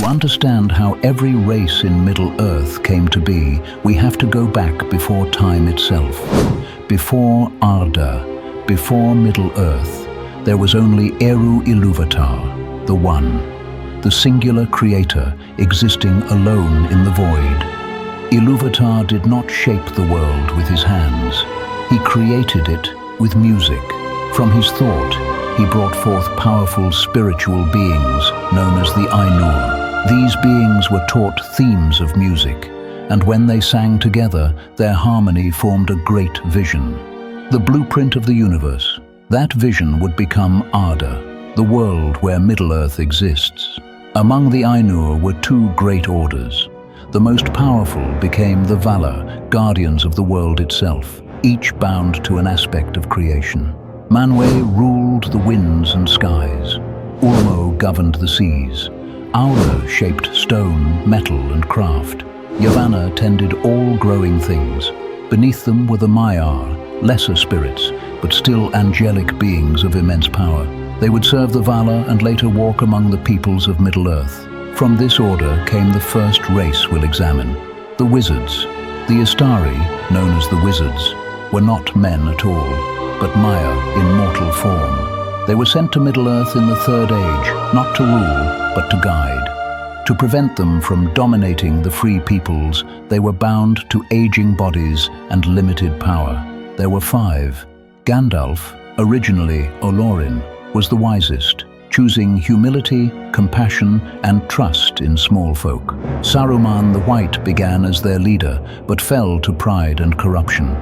To understand how every race in Middle-earth came to be, we have to go back before time itself. Before Arda, before Middle-earth, there was only Eru Ilúvatar, the One, the singular creator existing alone in the void. Ilúvatar did not shape the world with his hands. He created it with music. From his thought, he brought forth powerful spiritual beings known as the Ainur. These beings were taught themes of music, and when they sang together, their harmony formed a great vision. The blueprint of the universe. That vision would become Arda, the world where Middle-earth exists. Among the Ainur were two great orders. The most powerful became the Valar, guardians of the world itself, each bound to an aspect of creation. Manwë ruled the winds and skies. Ulmo governed the seas. Aula shaped stone, metal, and craft. Yavanna tended all growing things. Beneath them were the Maiar, lesser spirits, but still angelic beings of immense power. They would serve the Valar and later walk among the peoples of Middle-earth. From this order came the first race we'll examine, the Wizards. The Istari, known as the Wizards, were not men at all, but Maya in mortal form. They were sent to Middle-earth in the Third Age, not to rule, but to guide. To prevent them from dominating the free peoples, they were bound to aging bodies and limited power. There were 5. Gandalf, originally Olorin, was the wisest, choosing humility, compassion, and trust in small folk. Saruman the White began as their leader, but fell to pride and corruption.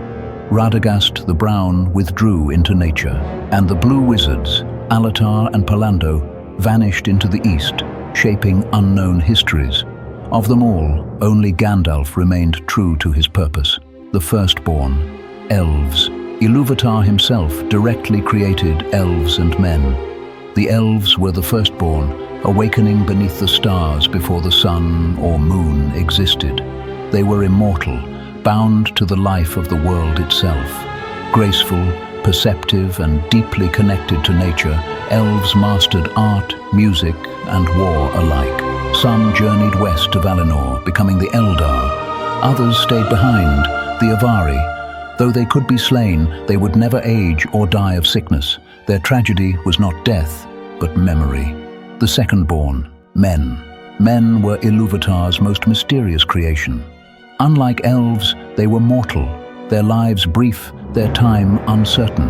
Radagast the Brown withdrew into nature, and the Blue Wizards, Alatar and Palando, vanished into the east, shaping unknown histories. Of them all, only Gandalf remained true to his purpose. The firstborn, Elves. Ilúvatar himself directly created elves and men. The elves were the firstborn, awakening beneath the stars before the sun or moon existed. They were immortal, bound to the life of the world itself. Graceful, perceptive, and deeply connected to nature, elves mastered art, music, and war alike. Some journeyed west to Valinor, becoming the Eldar. Others stayed behind, the Avari. Though they could be slain, they would never age or die of sickness. Their tragedy was not death, but memory. The secondborn, men. Men were Ilúvatar's most mysterious creation. Unlike elves, they were mortal, their lives brief, their time uncertain.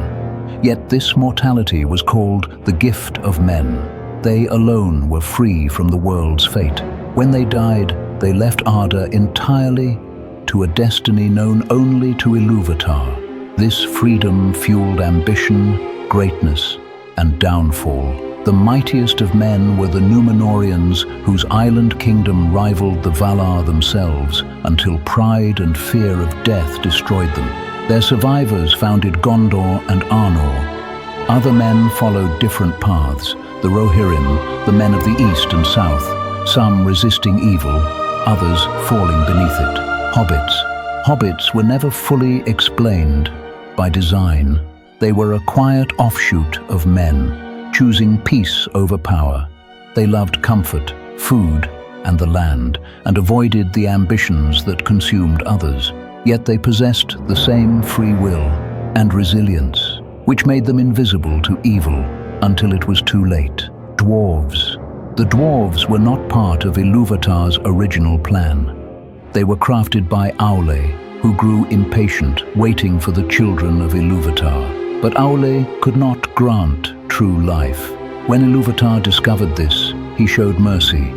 Yet this mortality was called the gift of men. They alone were free from the world's fate. When they died, they left Arda entirely to a destiny known only to Ilúvatar. This freedom fueled ambition, greatness, and downfall. The mightiest of men were the Númenóreans, whose island kingdom rivaled the Valar themselves, until pride and fear of death destroyed them. Their survivors founded Gondor and Arnor. Other men followed different paths, the Rohirrim, the men of the east and south, some resisting evil, others falling beneath it. Hobbits. Hobbits were never fully explained by design. They were a quiet offshoot of men, choosing peace over power. They loved comfort, food, and the land, and avoided the ambitions that consumed others. Yet they possessed the same free will and resilience, which made them invisible to evil until it was too late. Dwarves. The Dwarves were not part of Ilúvatar's original plan. They were crafted by Aule, who grew impatient, waiting for the children of Ilúvatar. But Aule could not grant true life. When Ilúvatar discovered this, he showed mercy,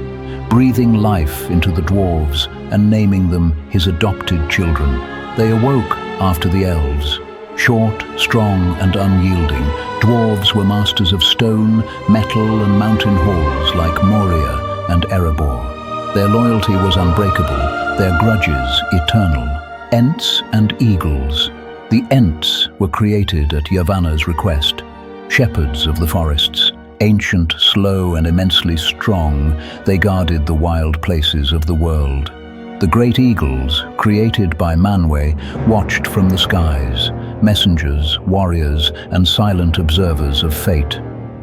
breathing life into the dwarves and naming them his adopted children. They awoke after the elves. Short, strong, and unyielding, dwarves were masters of stone, metal, and mountain halls like Moria and Erebor. Their loyalty was unbreakable, their grudges eternal. Ents and eagles. The Ents were created at Yavanna's request. Shepherds of the forests. Ancient, slow, and immensely strong, they guarded the wild places of the world. The great eagles, created by Manwë, watched from the skies, messengers, warriors, and silent observers of fate.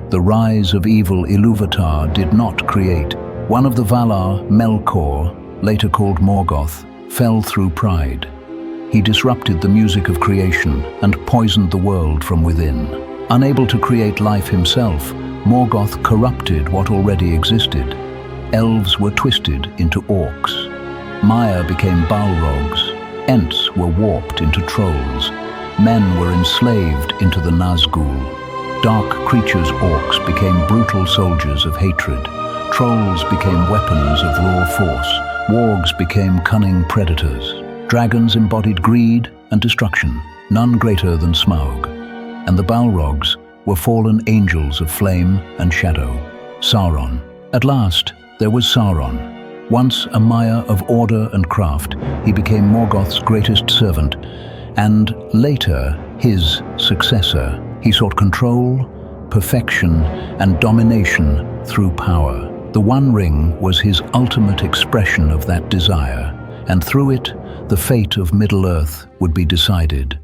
The rise of evil Ilúvatar did not create One of the Valar, Melkor, later called Morgoth, fell through pride. He disrupted the music of creation and poisoned the world from within. Unable to create life himself, Morgoth corrupted what already existed. Elves were twisted into Orcs. Maiar became Balrogs. Ents were warped into Trolls. Men were enslaved into the Nazgul. Dark creatures Orcs became brutal soldiers of hatred. Trolls became weapons of raw force. Wargs became cunning predators. Dragons embodied greed and destruction, none greater than Smaug. And the Balrogs were fallen angels of flame and shadow. Sauron. At last, there was Sauron. Once a Maiar of order and craft, he became Morgoth's greatest servant, and later his successor. He sought control, perfection, and domination through power. The One Ring was his ultimate expression of that desire, and through it, the fate of Middle-earth would be decided.